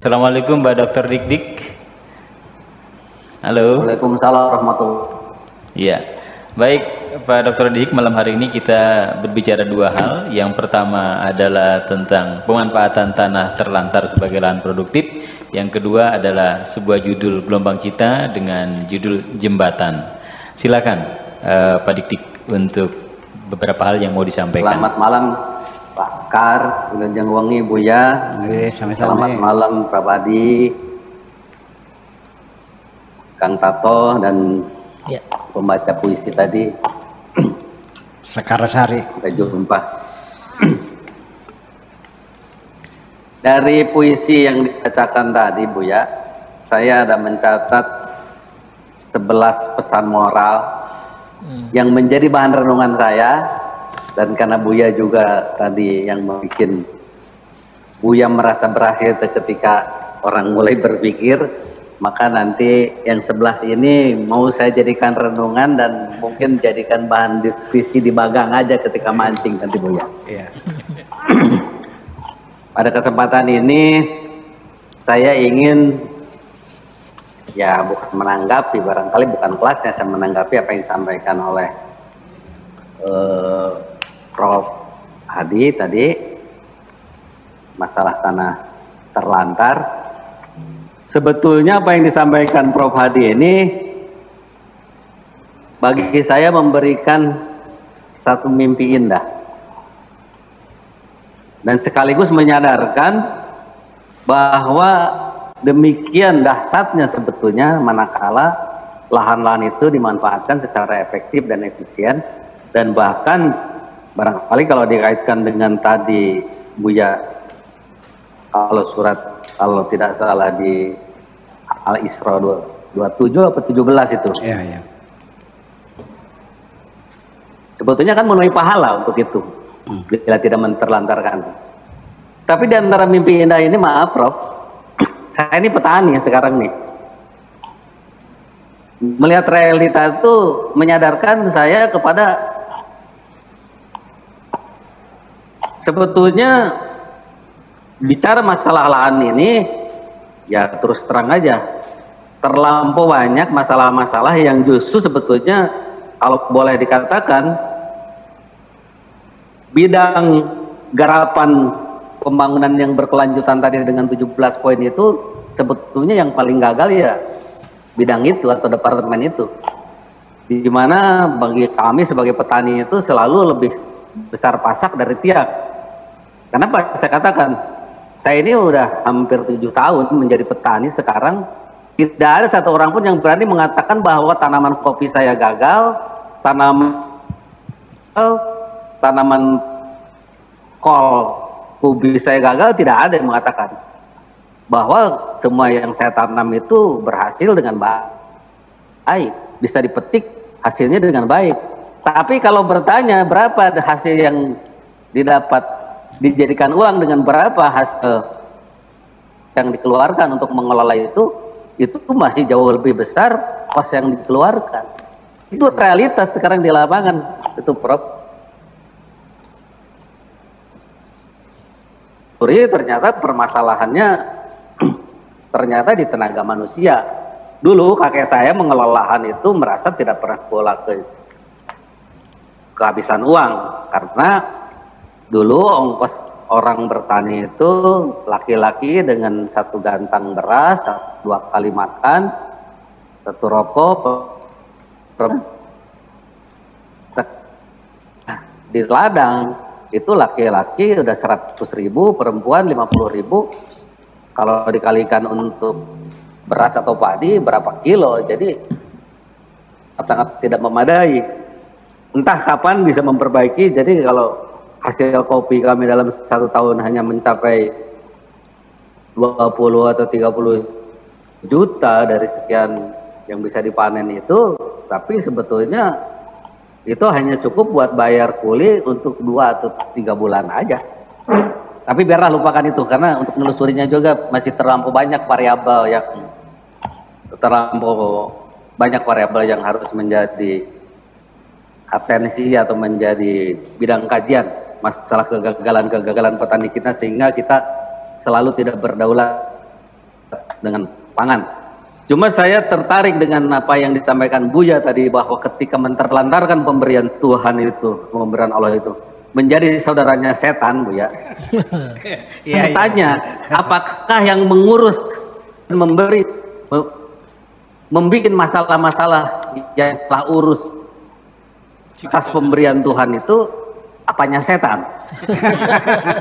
Assalamualaikum Mbak Dr. Dik-Dik. Halo. Waalaikumsalam warahmatullahi. Iya. Baik, Pak Dr. Dik, malam hari ini kita berbicara dua hal. Yang pertama adalah tentang pemanfaatan tanah terlantar sebagai lahan produktif. Yang kedua adalah sebuah judul gelombang kita dengan judul jembatan. Silakan Pak Dik-Dik untuk beberapa hal yang mau disampaikan. Selamat malam Pak Kar, Wilujeng Wengi, Buya. Selamat malam Pak Badi, Kang Tato, dan pembaca puisi tadi. Sekarsari. Sampai jumpa. Dari puisi yang dibacakan tadi, Buya, saya ada mencatat 11 pesan moral yang menjadi bahan renungan saya. Dan karena Buya juga tadi yang bikin Buya merasa berakhir ketika orang mulai berpikir, maka nanti yang 11 ini mau saya jadikan renungan dan mungkin jadikan bahan diskusi di bagang aja ketika mancing nanti Buya. Iya. Pada kesempatan ini saya ingin ya bukan menanggapi, barangkali bukan kelasnya, saya menanggapi apa yang disampaikan oleh Prof. Hadi tadi, masalah tanah terlantar. Sebetulnya apa yang disampaikan Prof. Hadi ini bagi saya memberikan satu mimpi indah dan sekaligus menyadarkan bahwa demikian dahsyatnya sebetulnya manakala lahan-lahan itu dimanfaatkan secara efektif dan efisien. Dan bahkan barangkali kalau dikaitkan dengan tadi Buya, kalau surat, kalau tidak salah di Al-Isra 27 atau 17 itu. Iya, iya. Sebetulnya kan memenuhi pahala untuk itu, bila tidak menterlantarkan. Tapi di antara mimpi indah ini, maaf Prof, saya ini petani sekarang nih. Melihat realita itu menyadarkan saya kepada sebetulnya bicara masalah lahan ini ya terus terang aja terlampau banyak masalah-masalah yang justru sebetulnya kalau boleh dikatakan bidang garapan pembangunan yang berkelanjutan tadi dengan 17 poin itu sebetulnya yang paling gagal ya bidang itu atau departemen itu, di mana bagi kami sebagai petani itu selalu lebih besar pasak dari tiak. Kenapa saya katakan saya ini udah hampir 7 tahun menjadi petani, sekarang tidak ada satu orang pun yang berani mengatakan bahwa tanaman kopi saya gagal, tanaman kol ubi saya gagal. Tidak ada yang mengatakan bahwa semua yang saya tanam itu berhasil dengan baik, bisa dipetik hasilnya dengan baik. Tapi kalau bertanya berapa hasil yang didapat dijadikan uang dengan berapa hasil yang dikeluarkan untuk mengelola itu masih jauh lebih besar kos yang dikeluarkan. Itu realitas sekarang di lapangan itu Prof. Ternyata permasalahannya ternyata di tenaga manusia. Dulu kakek saya mengelola lahan itu merasa tidak pernah pola kehabisan uang, karena dulu ongkos orang bertani itu laki-laki dengan 1 gantang beras, 2 kali makan, 1 rokok, di ladang itu laki-laki udah 100.000, perempuan 50.000. Kalau dikalikan untuk beras atau padi berapa kilo, jadi sangat tidak memadai. Entah kapan bisa memperbaiki. Jadi kalau hasil kopi kami dalam 1 tahun hanya mencapai 20 atau 30 juta dari sekian yang bisa dipanen itu, tapi sebetulnya itu hanya cukup buat bayar kuli untuk 2 atau 3 bulan aja. Tapi biarlah lupakan itu, karena untuk menelusurinya juga masih terlampau banyak variabel yang harus menjadi atensi atau menjadi bidang kajian masalah kegagalan petani kita, sehingga kita selalu tidak berdaulat dengan pangan. Cuma saya tertarik dengan apa yang disampaikan Buya tadi, bahwa ketika menterlantarkan pemberian Tuhan itu, pemberian Allah itu menjadi saudaranya setan, Buya. Tanya, apakah yang mengurus dan memberi, membuat masalah-masalah yang setelah urus atas pemberian Tuhan itu apanya setan?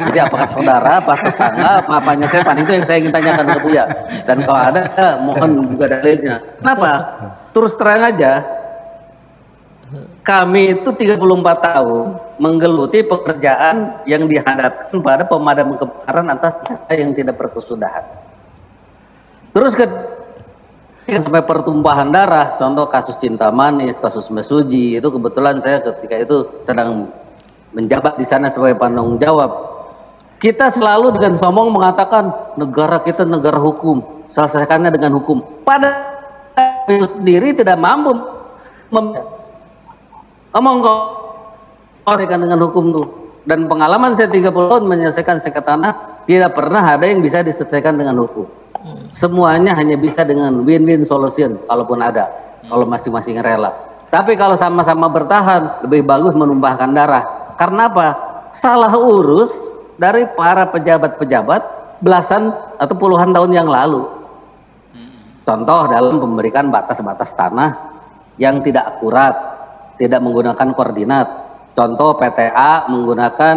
Jadi apakah saudara, apa tetangga, apanya setan? Itu yang saya ingin tanyakan ke Buya. Dan kalau ada, mohon juga dalilnya. Kenapa? Terus terang aja, kami itu 34 tahun menggeluti pekerjaan yang dihadapkan pada pemadam kebakaran atas yang tidak berkesudahan. Terus sampai pertumpahan darah, contoh kasus Cinta Manis, kasus Mesuji, itu kebetulan saya ketika itu sedang menjabat di sana sebagai penanggung jawab. Kita selalu dengan sombong mengatakan negara kita negara hukum, selesaikannya dengan hukum. Padahal sendiri tidak mampu ngomong kok selesaikan dengan hukum tuh. Dan pengalaman saya 30 tahun menyelesaikan sengketa tanah, tidak pernah ada yang bisa diselesaikan dengan hukum. Semuanya hanya bisa dengan win-win solution, kalaupun ada, kalau masing-masing rela. Tapi kalau sama-sama bertahan, lebih bagus menumpahkan darah. Karena apa? Salah urus dari para pejabat-pejabat belasan atau puluhan tahun yang lalu. Contoh dalam memberikan batas-batas tanah yang tidak akurat, tidak menggunakan koordinat. Contoh PTA menggunakan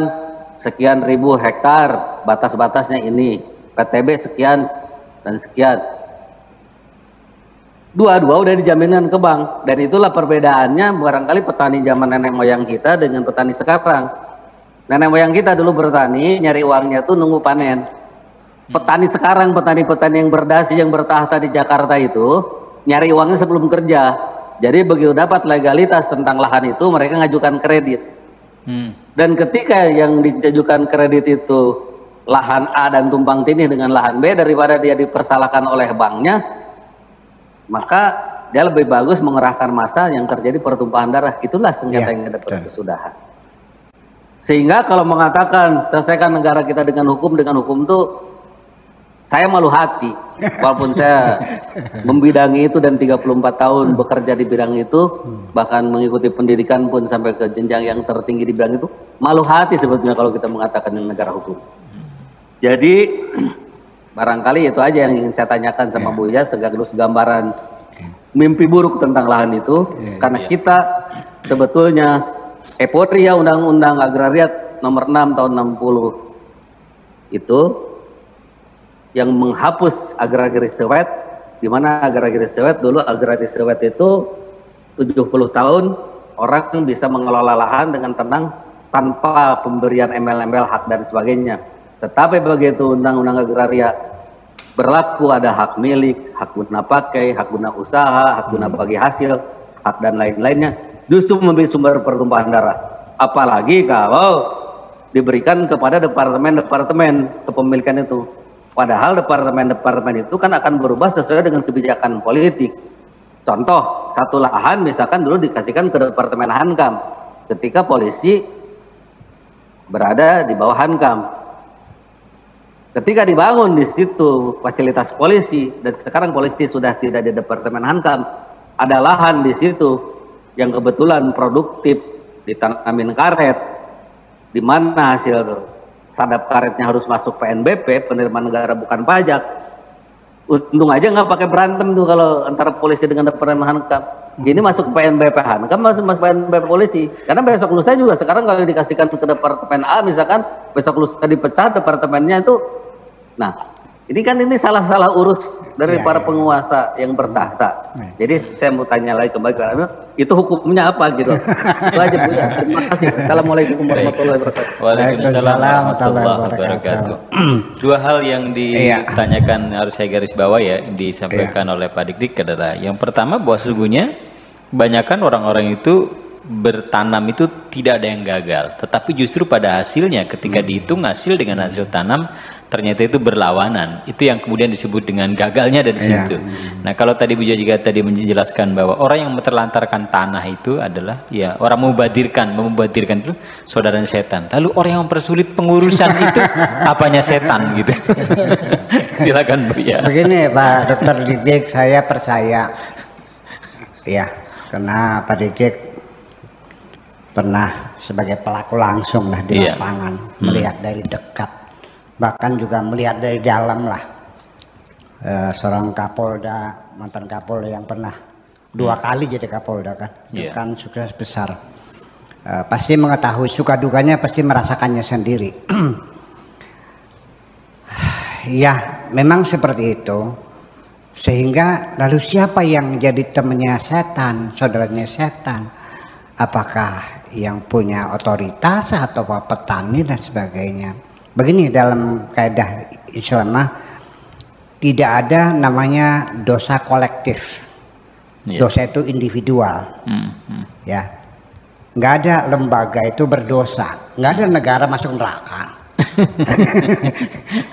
sekian ribu hektar, batas-batasnya ini. PTB sekian dan sekian. Dua-dua udah dijaminkan ke bank, dan itulah perbedaannya barangkali petani zaman nenek moyang kita dengan petani sekarang. Nenek moyang kita dulu bertani, nyari uangnya tuh nunggu panen. Petani sekarang, petani-petani yang berdasi, yang bertahta di Jakarta itu, nyari uangnya sebelum kerja. Jadi begitu dapat legalitas tentang lahan itu, mereka ngajukan kredit. Dan ketika yang diajukan kredit itu lahan A dan tumpang tindih dengan lahan B, daripada dia dipersalahkan oleh banknya, maka dia lebih bagus mengerahkan massa yang terjadi pertumpahan darah. Itulah sengketa yang tidak berkesudahan. Sehingga kalau mengatakan selesaikan negara kita dengan hukum tuh saya malu hati. Walaupun saya membidangi itu dan 34 tahun bekerja di bidang itu, bahkan mengikuti pendidikan pun sampai ke jenjang yang tertinggi di bidang itu, malu hati sebetulnya kalau kita mengatakan negara hukum. Jadi barangkali itu aja yang ingin saya tanyakan sama Buya, sekaligus gambaran mimpi buruk tentang lahan itu, karena kita sebetulnya euforia Undang-Undang Agraria nomor 6 tahun 60 itu yang menghapus agraris sewet, di mana agraris sewet dulu agraris sewet itu 70 tahun orang bisa mengelola lahan dengan tenang tanpa pemberian embel-embel hak dan sebagainya. Tetapi begitu Undang-Undang Agraria berlaku, ada hak milik, hak guna pakai, hak guna usaha, hak guna bagi hasil, hak dan lain-lainnya, justru memberi sumber pertumpahan darah. Apalagi kalau diberikan kepada departemen-departemen kepemilikan itu. Padahal departemen-departemen itu kan akan berubah sesuai dengan kebijakan politik. Contoh, satu lahan misalkan dulu dikasihkan ke Departemen Hankam ketika polisi berada di bawah Hankam. Ketika dibangun di situ fasilitas polisi dan sekarang polisi sudah tidak di Departemen Hankam, ada lahan di situ yang kebetulan produktif ditanamin karet, di mana hasil sadap karetnya harus masuk PNBP, penerimaan negara bukan pajak. Untung aja nggak pakai berantem tuh kalau antara polisi dengan Departemen Hankam. Ini masuk PNBP Hankam, masuk PNBP polisi. Karena besok lusa juga sekarang kalau dikasihkan ke Departemen A, misalkan besok lusa dipecat departemennya itu. Nah, ini kan salah-salah urus dari para penguasa yang bertahta. Jadi saya mau tanya lagi kembali ke Anda, itu hukumnya apa gitu? Itu aja Bu ya. Terima kasih. Assalamualaikum warahmatullahi wabarakatuh. Waalaikumsalam warahmatullahi wabarakatuh. Dua hal yang ditanyakan harus saya garis bawah ya, disampaikan oleh Pak Dik adalah yang pertama bahwa sesungguhnya kebanyakan orang-orang itu bertanam itu tidak ada yang gagal, tetapi justru pada hasilnya ketika dihitung hasil dengan hasil tanam ternyata itu berlawanan. Itu yang kemudian disebut dengan gagalnya dari situ. Nah, kalau tadi Bu juga tadi menjelaskan bahwa orang yang terlantarkan tanah itu adalah ya orang memubazirkan itu saudaranya setan. Lalu orang yang mempersulit pengurusan itu apanya setan gitu. Silakan Bu ya. Begini Pak Dokter Didik, saya percaya ya, karena Pak Didik pernah sebagai pelaku langsung lah di lapangan, melihat dari dekat, bahkan juga melihat dari dalam lah. Seorang Kapolda, mantan Kapolda yang pernah 2 kali jadi Kapolda kan, itu kan sukses besar. Pasti mengetahui suka dukanya, pasti merasakannya sendiri. Ya, memang seperti itu. Sehingga lalu siapa yang jadi temannya setan, saudaranya setan? Apakah yang punya otoritas atau petani dan sebagainya? Begini dalam kaidah Islam, tidak ada namanya dosa kolektif. Dosa itu individual. Ya, nggak ada lembaga itu berdosa, nggak ada negara masuk neraka.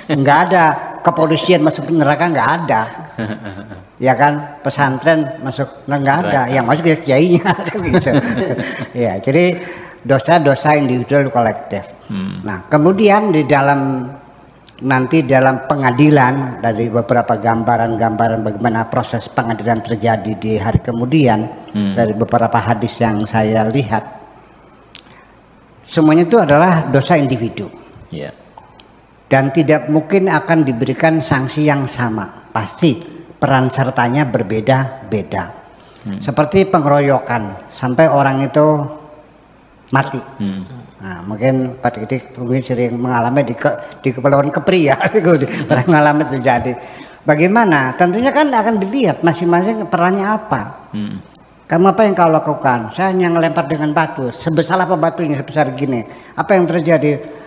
Nggak ada kepolisian masuk neraka, nggak ada. Ya kan, pesantren masuk nggak ada, yang masuk ya kiainya kan gitu. Ya, jadi dosa-dosa individual kolektif. Nah, kemudian di dalam nanti dalam pengadilan dari beberapa gambaran-gambaran bagaimana proses pengadilan terjadi di hari kemudian, dari beberapa hadis yang saya lihat, semuanya itu adalah dosa individu. Dan tidak mungkin akan diberikan sanksi yang sama, pasti peran sertanya berbeda-beda. Seperti pengeroyokan sampai orang itu mati. Nah, mungkin Pak Didik mungkin sering mengalami di Kepulauan Kepri ya, pernah mengalami terjadi. Bagaimana? Tentunya kan akan dilihat masing-masing perannya apa. Kamu apa yang kau lakukan? Saya hanya ngelempar dengan batu. Sebesar apa batunya? Sebesar gini. Apa yang terjadi?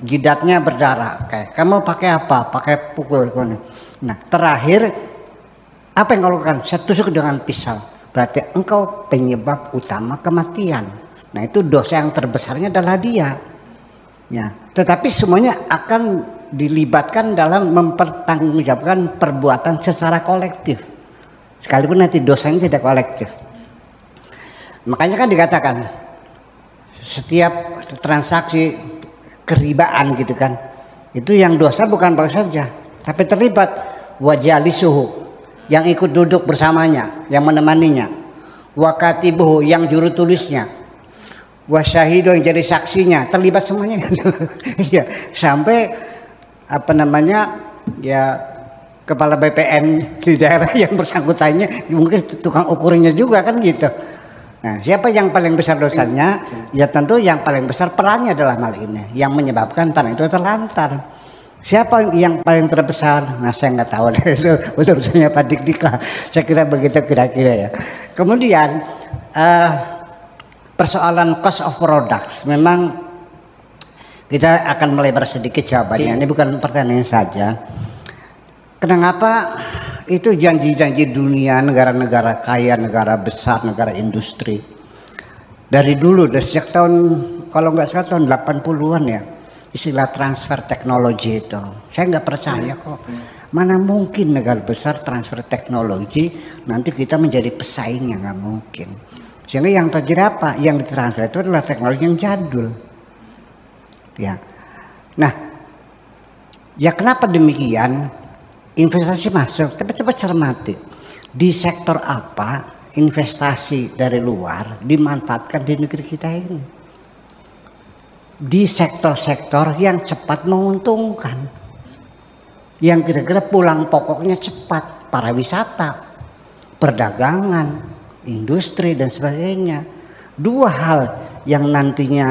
Jidatnya berdarah. Kayak kamu pakai apa? Pakai pukul. Nah, terakhir apa yang kau lakukan? Saya tusuk dengan pisau. Berarti engkau penyebab utama kematian. Nah, itu dosa yang terbesarnya adalah dia. Ya, tetapi semuanya akan dilibatkan dalam mempertanggungjawabkan perbuatan secara kolektif. Sekalipun nanti dosanya tidak kolektif. Makanya kan dikatakan setiap transaksi keribaan gitu kan, itu yang dosa bukan bang saja, tapi terlibat wajalisuhu, yang ikut duduk bersamanya, yang menemaninya, wakatibuhu, yang juru tulisnya, wasyahidu, yang jadi saksinya, terlibat semuanya. Ya, sampai apa namanya ya kepala BPN di daerah yang bersangkutannya, mungkin tukang ukurnya juga kan gitu. Nah, siapa yang paling besar dosanya? Ya tentu yang paling besar perannya adalah hal ini, yang menyebabkan tanah itu terlantar. Siapa yang paling terbesar? Nah, saya nggak tahu, itu urusannya Pak Dik lah. Saya kira begitu kira-kira ya. Kemudian persoalan cost of products, memang kita akan melebar sedikit jawabannya. Ini bukan pertanyaan saja. Kenapa itu janji-janji dunia, negara-negara kaya, negara besar, negara industri dari dulu, dari sejak tahun, kalau nggak salah tahun 80-an ya, istilah transfer teknologi itu saya nggak percaya kok. Mana mungkin negara besar transfer teknologi nanti kita menjadi pesaingnya, nggak mungkin. Sehingga yang terjadi apa? Yang ditransfer itu adalah teknologi yang jadul ya. Nah, ya kenapa demikian? Investasi masuk, tapi coba cermati di sektor apa investasi dari luar dimanfaatkan di negeri kita ini. Di sektor-sektor yang cepat menguntungkan, yang kira-kira pulang pokoknya cepat, pariwisata, perdagangan, industri dan sebagainya. Dua hal yang nantinya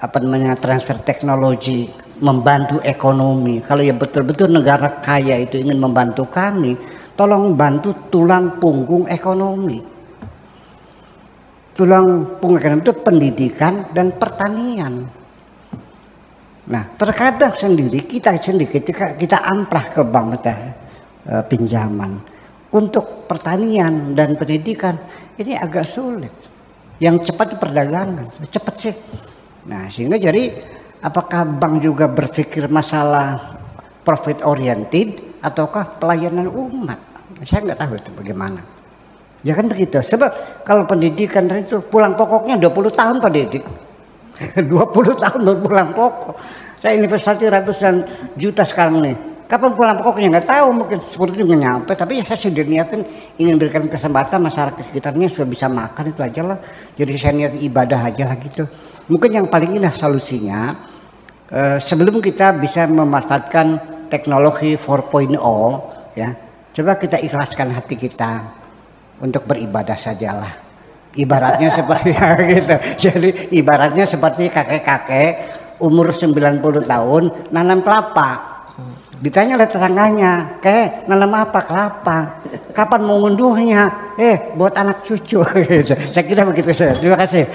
apa namanya transfer teknologi membantu ekonomi. Kalau ya betul-betul negara kaya itu ingin membantu kami, tolong bantu tulang punggung ekonomi. Tulang punggung ekonomi itu pendidikan dan pertanian. Nah, terkadang sendiri kita ketika kita amplah ke bank pinjaman untuk pertanian dan pendidikan ini agak sulit. Yang cepat itu perdagangan, cepat sih. Nah, sehingga jadi apakah bank juga berpikir masalah profit oriented ataukah pelayanan umat? Saya nggak tahu itu bagaimana. Ya kan begitu. Sebab kalau pendidikan itu pulang pokoknya 20 tahun Pak Didik. 20 tahun pulang pokok. Saya investasi ratusan juta sekarang nih. Kapan pulang pokoknya nggak tahu, mungkin 10 juga nyampe, tapi ya saya sudah niatin ingin berikan kesempatan masyarakat sekitarnya sudah bisa makan, itu aja lah. Jadi saya niat ibadah aja lah gitu. Mungkin yang paling indah solusinya, sebelum kita bisa memanfaatkan teknologi 4.0 ya, coba kita ikhlaskan hati kita untuk beribadah sajalah. Ibaratnya seperti gitu. Jadi ibaratnya seperti kakek-kakek umur 90 tahun nanam kelapa. Ditanya oleh tetangganya, nanam apa? Kelapa. Kapan mau ngunduhnya? Buat anak cucu. Saya kira begitu saja. Terima kasih.